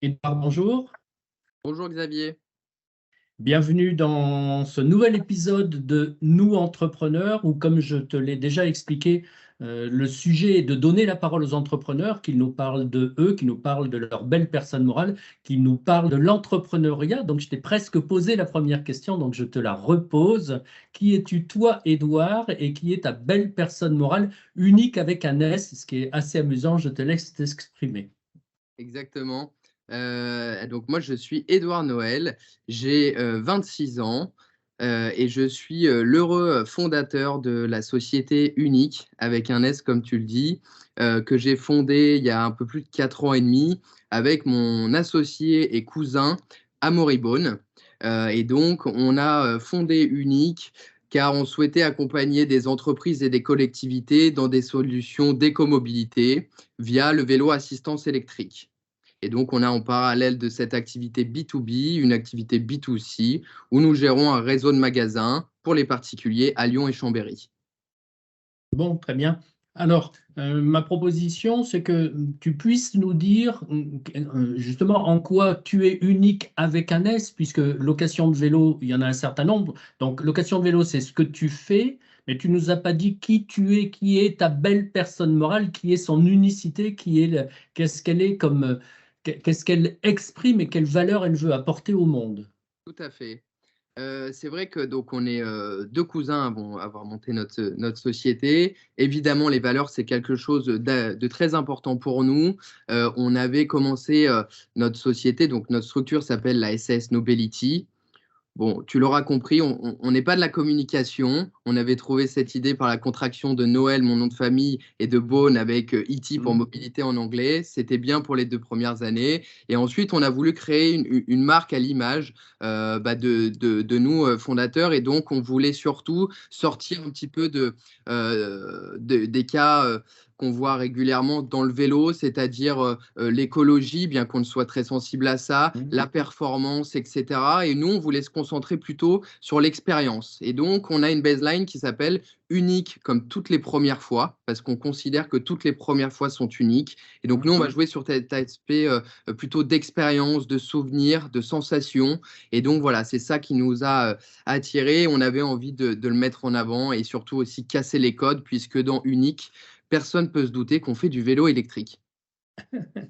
Edouard, bonjour. Bonjour Xavier. Bienvenue dans ce nouvel épisode de Nous Entrepreneurs, où, comme je te l'ai déjà expliqué, le sujet est de donner la parole aux entrepreneurs, qu'ils nous parlent de eux, qu'ils nous parlent de leur belle personne morale, qu'ils nous parlent de l'entrepreneuriat. Donc, je t'ai presque posé la première question, donc je te la repose. Qui es-tu, toi, Edouard, et qui est ta belle personne morale, unique avec un S, ce qui est assez amusant, je te laisse t'exprimer. Exactement. Donc moi, je suis Édouard Noël, j'ai 26 ans et je suis l'heureux fondateur de la société Unique, avec un S comme tu le dis, que j'ai fondé il y a un peu plus de 4 ans et demi avec mon associé et cousin Amaury Beaune. Et donc, on a fondé Unique car on souhaitait accompagner des entreprises et des collectivités dans des solutions d'écomobilité via le vélo assistance électrique. Et donc, on a en parallèle de cette activité B2B, une activité B2C, où nous gérons un réseau de magasins pour les particuliers à Lyon et Chambéry. Bon, très bien. Alors, ma proposition, c'est que tu puisses nous dire justement en quoi tu es unique avec un S, puisque location de vélo, il y en a un certain nombre. Donc, location de vélo, c'est ce que tu fais, mais tu nous as pas dit qui tu es, qui est ta belle personne morale, qui est son unicité, qu'est-ce qu'elle est comme, qu'est-ce qu'elle exprime et quelle valeur elle veut apporter au monde. Tout à fait. C'est vrai que donc on est deux cousins à avoir monté notre société. Évidemment, les valeurs, c'est quelque chose de très important pour nous. On avait commencé notre société, donc notre structure s'appelle la SAS Nobility. Bon, tu l'auras compris, on n'est pas de la communication. On avait trouvé cette idée par la contraction de Noël, mon nom de famille, et de Beaune avec E.T. pour Mm. mobilité en anglais. C'était bien pour les 2 premières années. Et ensuite, on a voulu créer une marque à l'image de nous, fondateurs. Et donc, on voulait surtout sortir un petit peu des cas qu'on voit régulièrement dans le vélo, c'est-à-dire l'écologie, bien qu'on soit très sensible à ça, Mm. la performance, etc. Et nous, on voulait se concentrer plutôt sur l'expérience. Et donc, on a une baseline qui s'appelle unique comme toutes les premières fois, parce qu'on considère que toutes les premières fois sont uniques. Et donc, nous, on va jouer sur cet aspect plutôt d'expérience, de souvenirs, de sensations. Et donc, voilà, c'est ça qui nous a attirés. On avait envie de le mettre en avant et surtout aussi casser les codes, puisque dans unique, personne ne peut se douter qu'on fait du vélo électrique.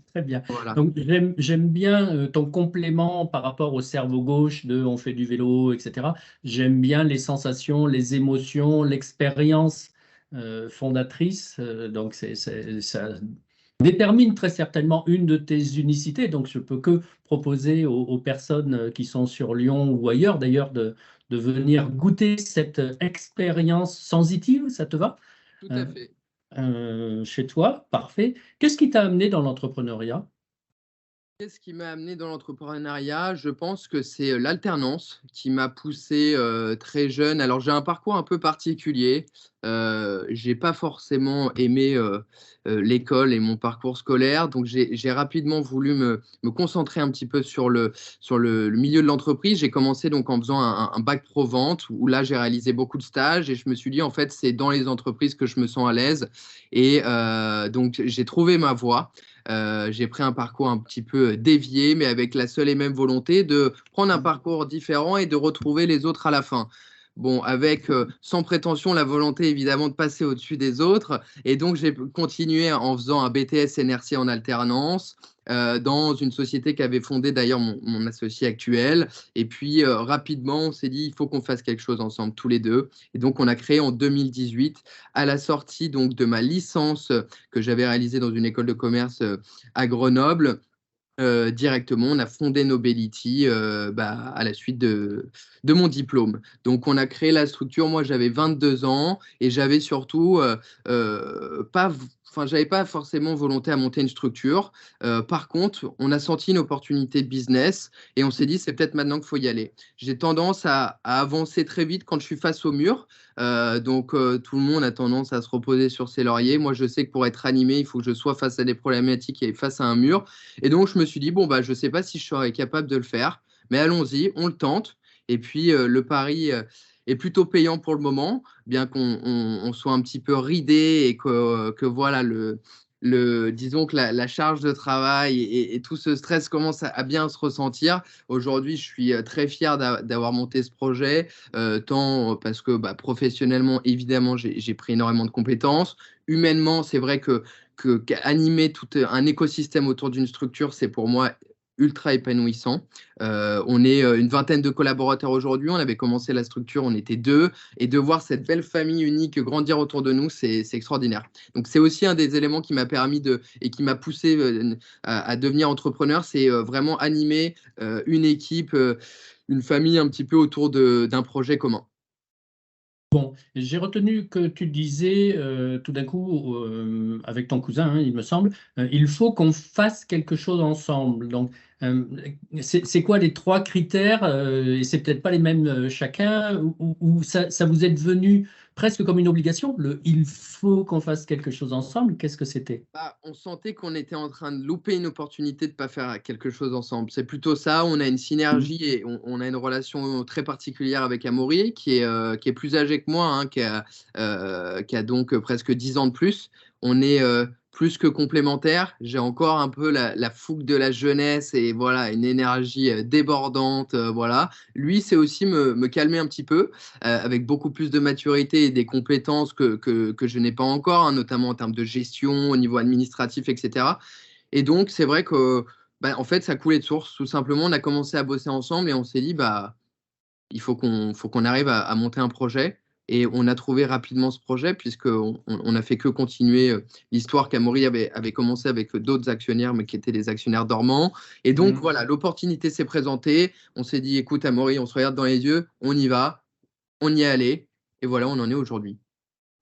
Très bien. Voilà. Donc, j'aime bien ton complément par rapport au cerveau gauche de on fait du vélo, etc. J'aime bien les sensations, les émotions, l'expérience fondatrice. Donc, ça détermine très certainement une de tes unicités. Donc, je peux que proposer aux personnes qui sont sur Lyon ou ailleurs, d'ailleurs, de venir goûter cette expérience sensitive. Ça te va? Tout à Euh, fait. Chez toi, parfait. Qu'est-ce qui t'a amené dans l'entrepreneuriat? Qu'est-ce qui m'a amené dans l'entrepreneuriat? Je pense que c'est l'alternance qui m'a poussé très jeune. Alors, j'ai un parcours un peu particulier. J'ai pas forcément aimé l'école et mon parcours scolaire. Donc, j'ai rapidement voulu me concentrer un petit peu sur le milieu de l'entreprise. J'ai commencé donc en faisant un bac pro vente où là, j'ai réalisé beaucoup de stages et je me suis dit, en fait, c'est dans les entreprises que je me sens à l'aise. Et donc, j'ai trouvé ma voie. J'ai pris un parcours un petit peu dévié, mais avec la seule et même volonté de prendre un parcours différent et de retrouver les autres à la fin. Bon, avec sans prétention la volonté évidemment de passer au-dessus des autres. Et donc, j'ai continué en faisant un BTS NRC en alternance dans une société qu'avait fondée d'ailleurs mon associé actuel. Et puis, rapidement, on s'est dit, il faut qu'on fasse quelque chose ensemble, tous les deux. Et donc, on a créé en 2018, à la sortie donc, de ma licence que j'avais réalisé dans une école de commerce à Grenoble. Directement, on a fondé Nobility à la suite de mon diplôme. Donc, on a créé la structure. Moi, j'avais 22 ans et j'avais surtout pas, enfin, j'avais pas forcément volonté à monter une structure. Par contre, on a senti une opportunité de business et on s'est dit, c'est peut-être maintenant qu'il faut y aller. J'ai tendance à avancer très vite quand je suis face au mur. Tout le monde a tendance à se reposer sur ses lauriers. Moi, je sais que pour être animé, il faut que je sois face à des problématiques et face à un mur. Et donc, je me suis dit, bon, bah, je ne sais pas si je serais capable de le faire, mais allons-y, on le tente. Et puis, le pari est plutôt payant pour le moment, bien qu'on soit un petit peu ridé et que voilà, disons que la charge de travail et tout ce stress commence à bien se ressentir. Aujourd'hui, je suis très fier d'avoir monté ce projet, tant parce que professionnellement, évidemment, j'ai pris énormément de compétences. Humainement, c'est vrai qu'animer tout un écosystème autour d'une structure, c'est pour moi ultra épanouissant. On est une vingtaine de collaborateurs aujourd'hui. On avait commencé la structure, on était 2. Et de voir cette belle famille unique grandir autour de nous, c'est extraordinaire. Donc, c'est aussi un des éléments qui m'a permis et qui m'a poussé à devenir entrepreneur, c'est vraiment animer une équipe, une famille un petit peu autour d'un projet commun. Bon, j'ai retenu que tu disais tout d'un coup, avec ton cousin, hein, il me semble, il faut qu'on fasse quelque chose ensemble. Donc, euh, c'est quoi les trois critères, et c'est peut-être pas les mêmes chacun, ou ça vous est devenu presque comme une obligation, il faut qu'on fasse quelque chose ensemble, qu'est-ce que c'était? On sentait qu'on était en train de louper une opportunité de ne pas faire quelque chose ensemble. C'est plutôt ça, on a une synergie et on a une relation très particulière avec Amaury, qui est plus âgé que moi, hein, qui a donc presque 10 ans de plus. On est plus que complémentaires. J'ai encore un peu la fougue de la jeunesse et voilà, une énergie débordante. Voilà. Lui, c'est aussi me calmer un petit peu, avec beaucoup plus de maturité et des compétences que je n'ai pas encore, hein, notamment en termes de gestion, au niveau administratif, etc. Et donc, c'est vrai que, en fait, ça coulait de source. Tout simplement, on a commencé à bosser ensemble et on s'est dit, il faut qu'on arrive à monter un projet. Et on a trouvé rapidement ce projet, puisqu'on on n'a fait que continuer l'histoire qu'Amaury avait commencé avec d'autres actionnaires, mais qui étaient des actionnaires dormants. Et donc, voilà, l'opportunité s'est présentée. On s'est dit, écoute, Amaury, on se regarde dans les yeux, on y va, on y est allé. Et voilà, on en est aujourd'hui.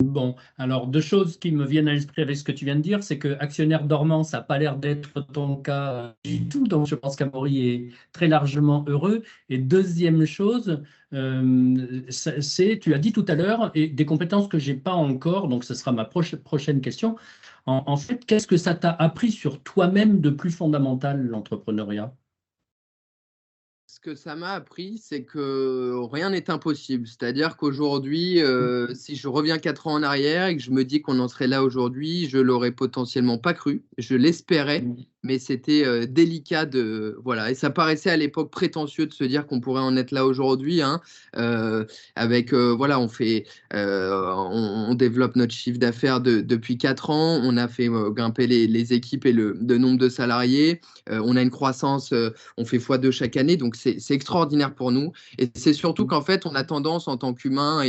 Bon, alors deux choses qui me viennent à l'esprit avec ce que tu viens de dire, c'est que actionnaire dormant, ça n'a pas l'air d'être ton cas du tout, donc je pense qu'Amaury est très largement heureux. Et deuxième chose, tu as dit tout à l'heure, et des compétences que j'ai pas encore, donc ce sera ma prochaine question. En fait, qu'est-ce que ça t'a appris sur toi-même de plus fondamental, l'entrepreneuriat? Ce que ça m'a appris, c'est que rien n'est impossible. C'est-à-dire qu'aujourd'hui, si je reviens 4 ans en arrière et que je me dis qu'on en serait là aujourd'hui, je l'aurais potentiellement pas cru. Je l'espérais, mais c'était délicat voilà. Et ça paraissait à l'époque prétentieux de se dire qu'on pourrait en être là aujourd'hui, hein. Avec voilà, on développe notre chiffre d'affaires depuis 4 ans. On a fait grimper les équipes et le nombre de salariés. On a une croissance. On fait x2 chaque année, donc c'est extraordinaire pour nous. Et c'est surtout qu'en fait, on a tendance en tant qu'humain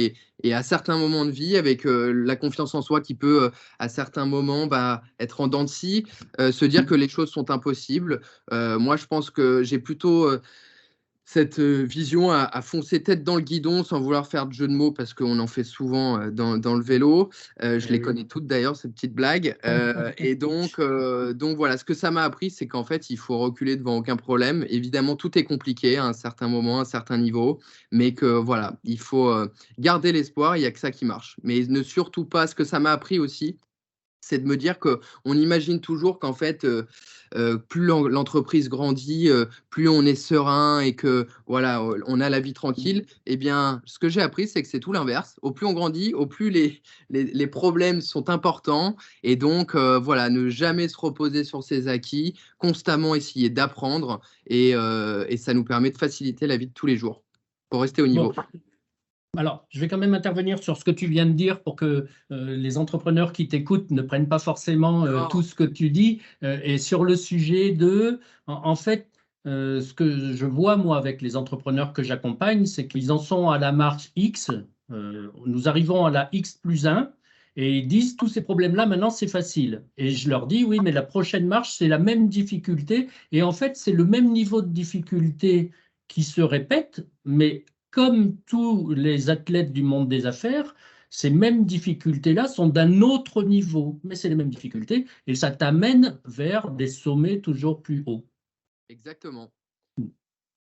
et à certains moments de vie, avec la confiance en soi qui peut, à certains moments, être en dents de scie, se dire que les choses sont impossibles. Moi, je pense que j'ai plutôt cette vision à foncer tête dans le guidon sans vouloir faire de jeu de mots parce qu'on en fait souvent dans le vélo. Je Eh les oui. connais toutes d'ailleurs, ces petites blagues. Et donc voilà, ce que ça m'a appris, c'est qu'en fait, il faut reculer devant aucun problème. Évidemment, tout est compliqué à un certain moment, à un certain niveau, mais que voilà, il faut garder l'espoir, il n'y a que ça qui marche. Mais ne surtout pas, ce que ça m'a appris aussi, c'est de me dire qu'on imagine toujours qu'en fait, plus l'entreprise grandit, plus on est serein et que voilà, on a la vie tranquille. Eh bien, ce que j'ai appris, c'est que c'est tout l'inverse. Au plus on grandit, au plus les problèmes sont importants. Et donc, voilà, ne jamais se reposer sur ses acquis, constamment essayer d'apprendre. Et ça nous permet de faciliter la vie de tous les jours pour rester au Bon, niveau. alors, je vais quand même intervenir sur ce que tu viens de dire pour que les entrepreneurs qui t'écoutent ne prennent pas forcément tout ce que tu dis. Et sur le sujet en fait, ce que je vois moi avec les entrepreneurs que j'accompagne, c'est qu'ils en sont à la marche X. Nous arrivons à la X plus 1 et ils disent tous ces problèmes-là, maintenant c'est facile. Et je leur dis, oui, mais la prochaine marche, c'est la même difficulté. Et en fait, c'est le même niveau de difficulté qui se répète, mais comme tous les athlètes du monde des affaires, ces mêmes difficultés-là sont d'un autre niveau, mais c'est les mêmes difficultés et ça t'amène vers des sommets toujours plus hauts. Exactement.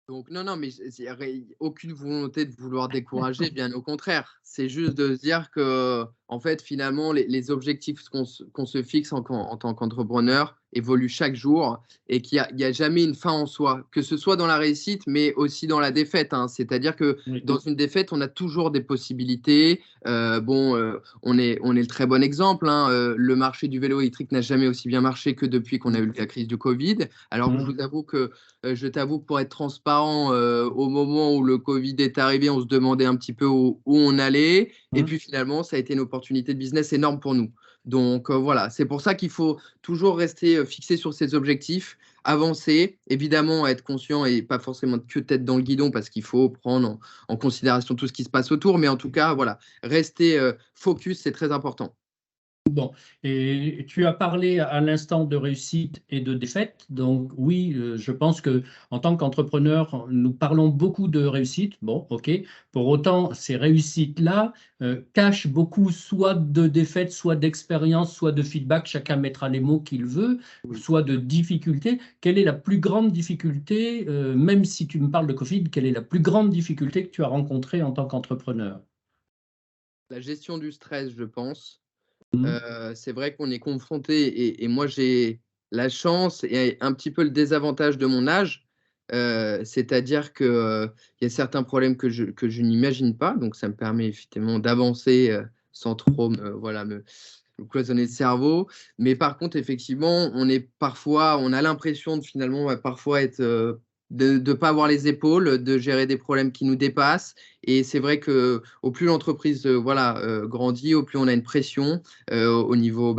Donc non, non, mais il y aurait aucune volonté de vouloir décourager, bien au contraire. C'est juste de se dire que, en fait, finalement, les objectifs qu'on se fixe en tant qu'entrepreneur, évolue chaque jour et qu'il n'y a jamais une fin en soi, que ce soit dans la réussite, mais aussi dans la défaite, hein. C'est-à-dire que Oui. dans une défaite, on a toujours des possibilités. On est le très bon exemple, hein. Le marché du vélo électrique n'a jamais aussi bien marché que depuis qu'on a eu la crise du Covid. Alors, je vous avoue que je t'avoue que pour être transparent, au moment où le Covid est arrivé, on se demandait un petit peu où on allait. Et puis finalement, ça a été une opportunité de business énorme pour nous. Donc voilà, c'est pour ça qu'il faut toujours rester fixé sur ses objectifs, avancer, évidemment être conscient et pas forcément que tête dans le guidon parce qu'il faut prendre en considération tout ce qui se passe autour. Mais en tout cas, voilà, rester focus, c'est très important. Bon, et tu as parlé à l'instant de réussite et de défaite. Donc oui, je pense que en tant qu'entrepreneur, nous parlons beaucoup de réussite. Bon, ok. Pour autant, ces réussites-là cachent beaucoup soit de défaites, soit d'expérience, soit de feedback. Chacun mettra les mots qu'il veut, soit de difficultés. Quelle est la plus grande difficulté, même si tu me parles de Covid, quelle est la plus grande difficulté que tu as rencontrée en tant qu'entrepreneur? La gestion du stress, je pense. Mhm. C'est vrai qu'on est confronté et moi j'ai la chance et un petit peu le désavantage de mon âge, c'est-à-dire que, il y a certains problèmes que je n'imagine pas, donc ça me permet effectivement d'avancer, sans trop me cloisonner le cerveau. Mais par contre, effectivement, on a l'impression de finalement, parfois être, de ne pas avoir les épaules, de gérer des problèmes qui nous dépassent. Et c'est vrai que au plus l'entreprise, grandit, au plus on a une pression, au niveau,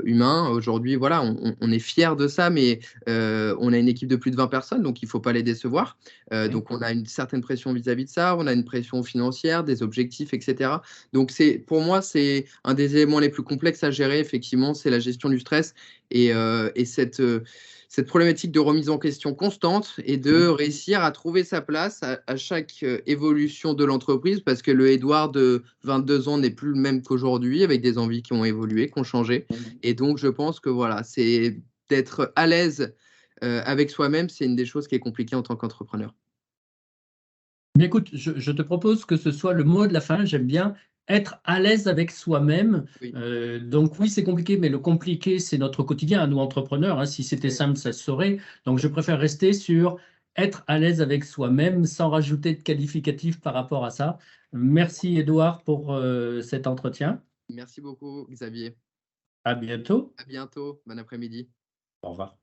humain. Aujourd'hui, voilà, on est fiers de ça, mais on a une équipe de plus de 20 personnes, donc il ne faut pas les décevoir. Oui. Donc on a une certaine pression vis-à-vis de ça, on a une pression financière, des objectifs et cetera. Donc pour moi, c'est un des éléments les plus complexes à gérer, effectivement, c'est la gestion du stress et cette problématique de remise en question constante et de réussir à trouver sa place à chaque évolution de l'entreprise, parce que le Édouard de 22 ans n'est plus le même qu'aujourd'hui, avec des envies qui ont évolué, qui ont changé. Et donc, je pense que voilà, c'est d'être à l'aise avec soi-même, c'est une des choses qui est compliquée en tant qu'entrepreneur. Mais écoute, je te propose que ce soit le mot de la fin. J'aime bien être à l'aise avec soi-même. Oui, Donc oui, c'est compliqué, mais le compliqué, c'est notre quotidien, à nous entrepreneurs, hein. Si c'était oui. simple, ça se saurait. Donc je préfère rester sur être à l'aise avec soi-même sans rajouter de qualificatif par rapport à ça. Merci Edouard pour cet entretien. Merci beaucoup, Xavier. À bientôt. À bientôt. Bon après-midi. Au revoir.